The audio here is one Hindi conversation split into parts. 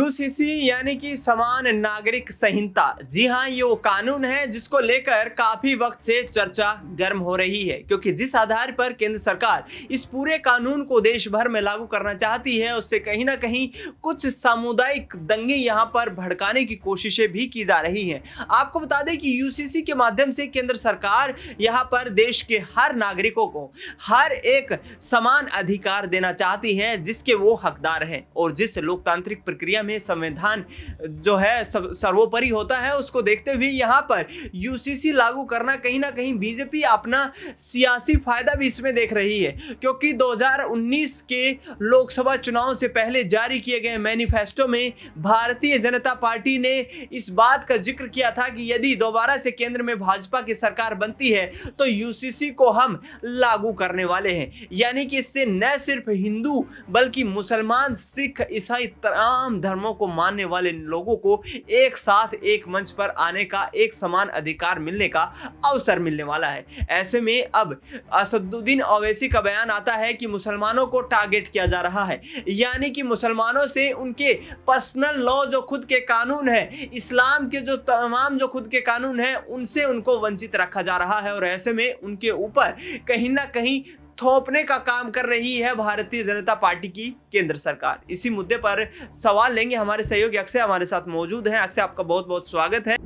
यूसीसी यानी कि समान नागरिक संहिता। जी हाँ, ये वो कानून है जिसको लेकर काफी वक्त से चर्चा गर्म हो रही है, क्योंकि जिस आधार पर केंद्र सरकार इस पूरे कानून को देश भर में लागू करना चाहती है, उससे कहीं ना कहीं कुछ सामुदायिक दंगे यहाँ पर भड़काने की कोशिशें भी की जा रही हैं। आपको बता दें कि यूसीसी के माध्यम से केंद्र सरकार यहाँ पर देश के हर नागरिकों को हर एक समान अधिकार देना चाहती है जिसके वो हकदार हैं, और जिस लोकतांत्रिक प्रक्रिया में संविधान जो है सर्वोपरि होता है, उसको देखते हुए यहाँ पर यूसीसी लागू करना कहीं ना कहीं बीजेपी अपना सियासी फायदा भी इसमें देख रही है, क्योंकि 2019 के लोकसभा चुनाव से पहले जारी किए गए मैनिफेस्टो में भारतीय जनता पार्टी ने इस बात का जिक्र किया था कि यदि दोबारा से केंद्र में भाजपा की सरकार बनती है तो यूसीसी को हम लागू करने वाले हैं। यानी कि इससे न सिर्फ हिंदू बल्कि मुसलमान, सिख, ईसाई तमाम धर्मों को मानने वाले लोगों को एक साथ एक मंच पर आने का एक समान अधिकार मिलने का अवसर मिलने वाला है। ऐसे में अब असदुद्दीन ओवैसी का बयान आता है कि मुसलमानों को टारगेट किया जा रहा है, यानी कि मुसलमानों से उनके पर्सनल लॉ जो खुद के कानून है, इस्लाम के जो तमाम जो खुद के कानून है, उनसे उनको वंचित रखा जा रहा है, और ऐसे में उनके ऊपर कहीं ना कहीं थोपने का काम कर रही है भारतीय जनता पार्टी की केंद्र सरकार। इसी मुद्दे पर सवाल लेंगे हमारे सहयोगी अक्षय हमारे साथ मौजूद हैं। अक्षय, आपका बहुत बहुत स्वागत है।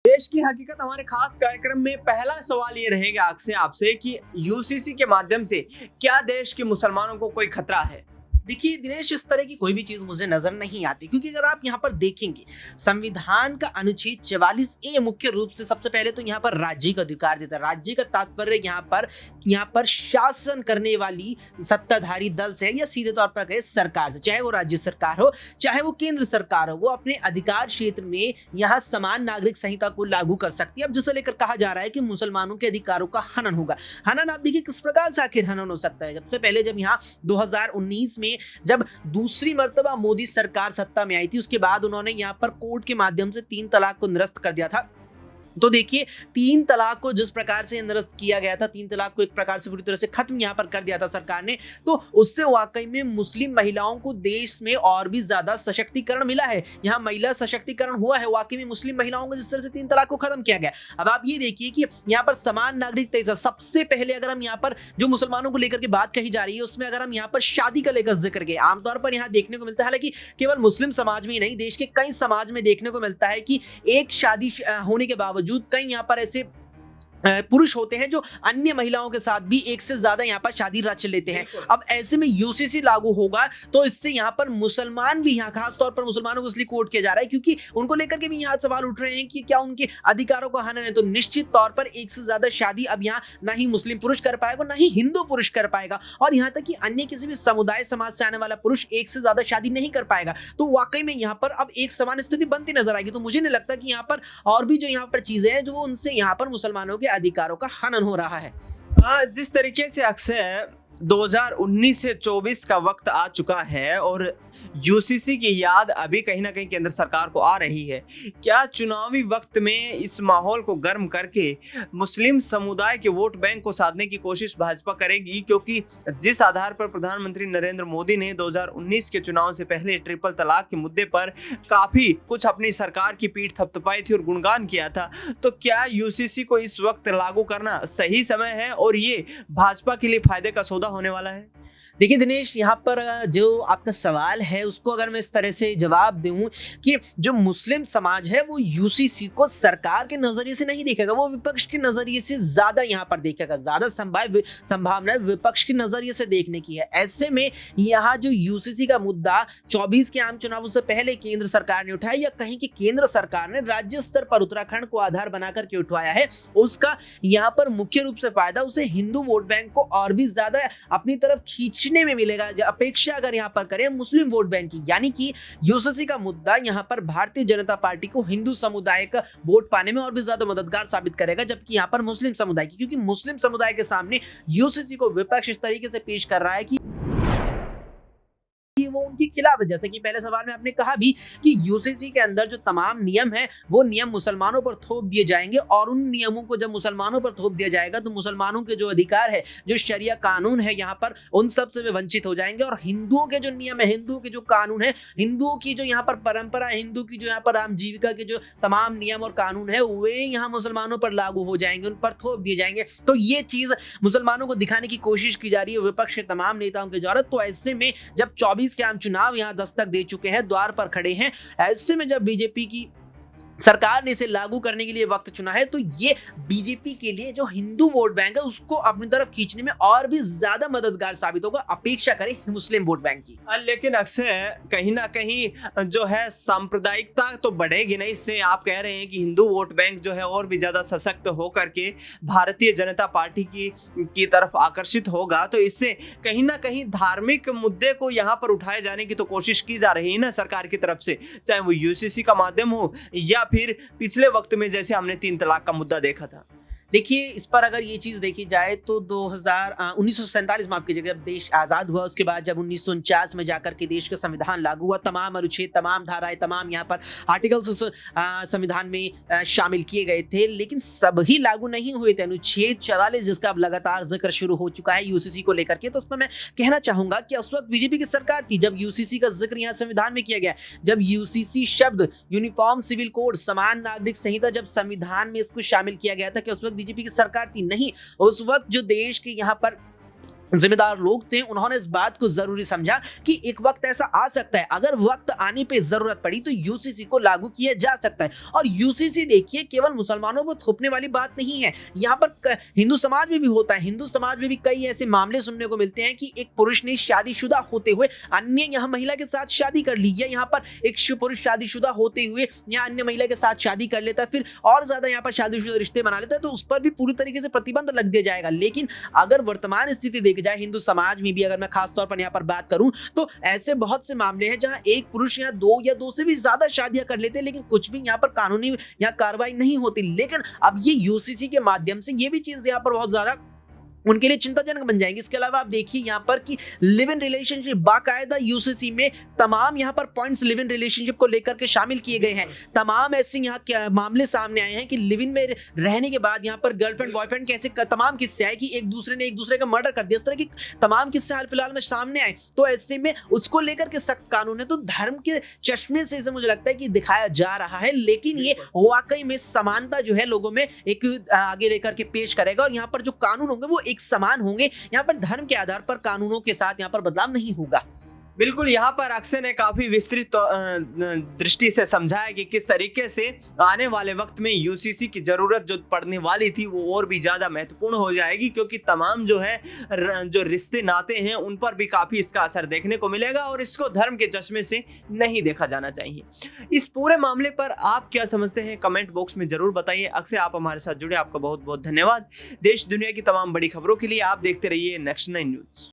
देश की हकीकत हमारे खास कार्यक्रम में पहला सवाल ये रहेगा अक्षय आपसे कि यूसीसी के माध्यम से क्या देश के मुसलमानों को कोई खतरा है? देखिए दिनेश, इस तरह की कोई भी चीज मुझे नजर नहीं आती, क्योंकि अगर आप यहाँ पर देखेंगे संविधान का अनुच्छेद 44A मुख्य रूप से सबसे पहले तो यहाँ पर राज्य का अधिकार देता है। राज्य का तात्पर्य यहाँ पर शासन करने वाली सत्ताधारी दल से या सीधे तौर पर कहे सरकार से, चाहे वो राज्य सरकार हो चाहे वो केंद्र सरकार हो, वो अपने अधिकार क्षेत्र में यहाँ समान नागरिक संहिता को लागू कर सकती है। अब जिसे लेकर कहा जा रहा है कि मुसलमानों के अधिकारों का हनन होगा। हनन आप देखिए किस प्रकार से आखिर हनन हो सकता है। सबसे पहले जब यहाँ 2019 में जब दूसरी मर्तबा मोदी सरकार सत्ता में आई थी, उसके बाद उन्होंने यहां पर कोर्ट के माध्यम से 3 तलाक को निरस्त कर दिया था। तो देखिए 3 तलाक को जिस प्रकार से निरस्त किया गया था, 3 तलाक को एक प्रकार से पूरी तरह से खत्म यहां पर कर दिया था सरकार ने, तो उससे वाकई में मुस्लिम महिलाओं को देश में और भी ज्यादा सशक्तिकरण मिला है। यहां महिला सशक्तिकरण हुआ है वाकई में मुस्लिम महिलाओं को, जिस तरह से 3 तलाक को खत्म किया गया। अब आप ये देखिए कि यहाँ पर समान नागरिकता, सबसे पहले अगर हम यहाँ पर जो मुसलमानों को लेकर के बात कही जा रही है, उसमें अगर हम यहाँ पर शादी का लेकर जिक्र किए, आमतौर पर यहाँ देखने को मिलता है, हालांकि केवल मुस्लिम समाज में ही नहीं, देश के कई समाज में देखने को मिलता है कि एक शादी होने के बावजूद कई यहाँ पर ऐसे पुरुष होते हैं जो अन्य महिलाओं के साथ भी एक से ज्यादा यहाँ पर शादी रच लेते हैं। अब ऐसे में यूसीसी लागू होगा तो इससे यहाँ पर मुसलमान भी, यहाँ खास तौर पर मुसलमानों को इसलिए कोट किया जा रहा है क्योंकि उनको लेकर के भी यहाँ सवाल उठ रहे हैं कि क्या उनके अधिकारों का हनन है। तो निश्चित तौर पर एक से ज्यादा शादी अब यहाँ ना ही मुस्लिम पुरुष कर पाएगा, ना ही हिंदू पुरुष कर पाएगा, और यहाँ तक कि अन्य किसी भी समुदाय समाज से आने वाला पुरुष एक से ज्यादा शादी नहीं कर पाएगा। तो वाकई में यहाँ पर अब एक समान स्थिति बनती नजर आएगी। तो मुझे नहीं लगता कि यहाँ पर और भी जो यहाँ पर चीजें हैं जो उनसे यहाँ पर मुसलमानों के अधिकारों का हनन हो रहा है। जिस तरीके से अक्षय 2019 से 24 का वक्त आ चुका है और यूसीसी की याद अभी कहीं ना कहीं केंद्र सरकार को आ रही है, क्या चुनावी वक्त में इस माहौल को गर्म करके मुस्लिम समुदाय के वोट बैंक को साधने की कोशिश भाजपा करेगी? क्योंकि जिस आधार पर प्रधानमंत्री नरेंद्र मोदी ने 2019 के चुनाव से पहले ट्रिपल तलाक के मुद्दे पर काफी कुछ अपनी सरकार की पीठ थपथपाई थी और गुणगान किया था, तो क्या यूसीसी को इस वक्त लागू करना सही समय है और ये भाजपा के लिए फायदे का सौदा होने वाला है? देखिए दिनेश, यहाँ पर जो आपका सवाल है उसको अगर मैं इस तरह से जवाब दूं कि जो मुस्लिम समाज है वो यूसीसी को सरकार के नजरिए से नहीं देखेगा, वो विपक्ष के नजरिए से ज्यादा यहाँ पर देखेगा। ज्यादा संभावना विपक्ष के नजरिए से देखने की है। ऐसे में यहाँ जो यूसीसी का मुद्दा 24 के आम चुनावों से पहले केंद्र सरकार ने उठाया, या कहीं कि केंद्र सरकार ने राज्य स्तर पर उत्तराखंड को आधार बना करके उठवाया है, उसका यहाँ पर मुख्य रूप से फायदा उसे हिंदू वोट बैंक को और भी ज्यादा अपनी तरफ खींचने में मिलेगा, अपेक्षा अगर यहाँ पर करें मुस्लिम वोट बैंक की। यानी कि यूसीसी का मुद्दा यहाँ पर भारतीय जनता पार्टी को हिंदू समुदाय का वोट पाने में और भी ज्यादा मददगार साबित करेगा, जबकि यहाँ पर मुस्लिम समुदाय की, क्योंकि मुस्लिम समुदाय के सामने यूसीसी को विपक्ष इस तरीके से पेश कर रहा है कि वो उनके खिलाफ है। जैसे कि पहले सवाल में आपने कहा भी कि यूसीसी के अंदर जो तमाम नियम है वो नियम मुसलमानों पर थोप दिए जाएंगे, और उन नियमों को जब मुसलमानों पर थोप दिया जाएगा तो मुसलमानों के जो अधिकार है, जो शरिया कानून है यहाँ पर, उन सब से वे वंचित हो जाएंगे। और हिंदुओं के जो नियम है, हिंदुओं के जो कानून है, हिंदुओं की जो यहाँ पर परंपरा, हिंदू की जो यहाँ पर आजीविका के जो तमाम नियम और कानून है वे यहाँ मुसलमानों पर लागू हो जाएंगे, उन पर थोप दिए जाएंगे। तो ये चीज मुसलमानों को दिखाने की कोशिश की जा रही है विपक्ष के तमाम नेताओं के द्वारा। तो ऐसे में जब 24 के आम चुनाव यहाँ दस्तक दे चुके हैं, द्वार पर खड़े हैं, ऐसे में जब बीजेपी की सरकार ने इसे लागू करने के लिए वक्त चुना है, तो ये बीजेपी के लिए जो हिंदू वोट बैंक है उसको अपनी तरफ खींचने में और भी ज्यादा मददगार साबित होगा। अपेक्षा करें मुस्लिम वोट बैंक की। लेकिन अक्सर कहीं ना कहीं जो है सांप्रदायिकता तो बढ़ेगी नहीं इससे। आप कह रहे हैं कि हिंदू वोट बैंक जो है और भी ज्यादा सशक्त होकर के भारतीय जनता पार्टी की तरफ आकर्षित होगा, तो इससे कहीं ना कहीं धार्मिक मुद्दे को यहाँ पर उठाए जाने की तो कोशिश की जा रही है ना सरकार की तरफ से, चाहे वो यूसीसी का माध्यम हो या फिर पिछले वक्त में जैसे हमने 3 तलाक का मुद्दा देखा था। देखिए, इस पर अगर ये चीज देखी जाए तो 1947 माफ कीजिएगा, जब देश आजाद हुआ, उसके बाद जब 1949 में जाकर के देश का संविधान लागू हुआ, तमाम अनुच्छेद, तमाम धाराएं, तमाम यहाँ पर आर्टिकल्स संविधान में शामिल किए गए थे, लेकिन सभी लागू नहीं हुए थे। अनुच्छेद 44 जिसका अब लगातार जिक्र शुरू हो चुका है यूसीसी को लेकर के, तो उस पर मैं कहना चाहूंगा कि उस वक्त बीजेपी की सरकार थी जब यूसीसी का जिक्र यहाँ संविधान में किया गया। जब यूसीसी शब्द, यूनिफॉर्म सिविल कोड, समान नागरिक संहिता, जब संविधान में इसको शामिल किया गया था, कि उस वक्त बीजेपी की सरकार थी? नहीं, उस वक्त जो देश के यहाँ पर जिम्मेदार लोग थे उन्होंने इस बात को जरूरी समझा कि एक वक्त ऐसा आ सकता है, अगर वक्त आने पे जरूरत पड़ी तो यूसीसी को लागू किया जा सकता है। और यूसीसी देखिए केवल मुसलमानों पर थोपने वाली बात नहीं है, यहाँ पर हिंदू समाज में भी होता है। हिंदू समाज में भी कई ऐसे मामले सुनने को मिलते हैं कि एक पुरुष ने शादीशुदा होते हुए अन्य यहाँ महिला के साथ शादी कर ली, या यहाँ पर एक पुरुष शादीशुदा होते हुए यहाँ अन्य महिला के साथ शादी कर लेता है, फिर और ज्यादा यहाँ पर शादीशुदा रिश्ते बना लेता है, तो उस पर भी पूरी तरीके से प्रतिबंध लग दिया जाएगा। लेकिन अगर वर्तमान स्थिति जाए हिंदू समाज में भी, अगर मैं खास तौर पर यहाँ पर बात करूं, तो ऐसे बहुत से मामले हैं जहां एक पुरुष यहाँ 2 या 2 से भी ज्यादा शादियां कर लेते हैं, लेकिन कुछ भी यहाँ पर कानूनी यहाँ कार्रवाई नहीं होती। लेकिन अब ये यूसीसी के माध्यम से ये भी चीज यहाँ पर बहुत ज्यादा उनके लिए चिंताजनक बन जाएंगे। इसके अलावा आप देखिए यहाँ पर कि लिव इन रिलेशनशिप, बाकायदा यूसीसी में तमाम यहाँ पर पॉइंट्स लिव इन रिलेशनशिप को लेकर के शामिल किए गए हैं। तमाम ऐसे यहाँ मामले सामने आए हैं कि लिव इन में रहने के बाद यहाँ पर गर्लफ्रेंड बॉयफ्रेंड कैसे तमाम किस्से आए कि एक दूसरे ने एक दूसरे का मर्डर कर दिया, इस तरह की तमाम किस्से हाल फिलहाल में सामने आए। तो ऐसे में उसको लेकर के सख्त कानून है। तो धर्म के चश्मे से इसे मुझे लगता है कि दिखाया जा रहा है, लेकिन ये वाकई में समानता जो है लोगों में एक आगे लेकर के पेश करेगा, और यहाँ पर जो कानून होंगे वो एक समान होंगे। यहाँ पर धर्म के आधार पर कानूनों के साथ यहाँ पर बदलाव नहीं होगा। बिल्कुल, यहाँ पर अक्षय ने काफी विस्तृत दृष्टि से समझाया कि किस तरीके से आने वाले वक्त में यूसीसी की जरूरत जो पड़ने वाली थी वो और भी ज्यादा महत्वपूर्ण हो जाएगी, क्योंकि तमाम जो है जो रिश्ते नाते हैं उन पर भी काफी इसका असर देखने को मिलेगा, और इसको धर्म के चश्मे से नहीं देखा जाना चाहिए। इस पूरे मामले पर आप क्या समझते हैं कमेंट बॉक्स में जरूर बताइए। अक्षय, आप हमारे साथ जुड़े, आपका बहुत बहुत धन्यवाद। देश दुनिया की तमाम बड़ी खबरों के लिए आप देखते रहिए नेक्स्ट 9 न्यूज।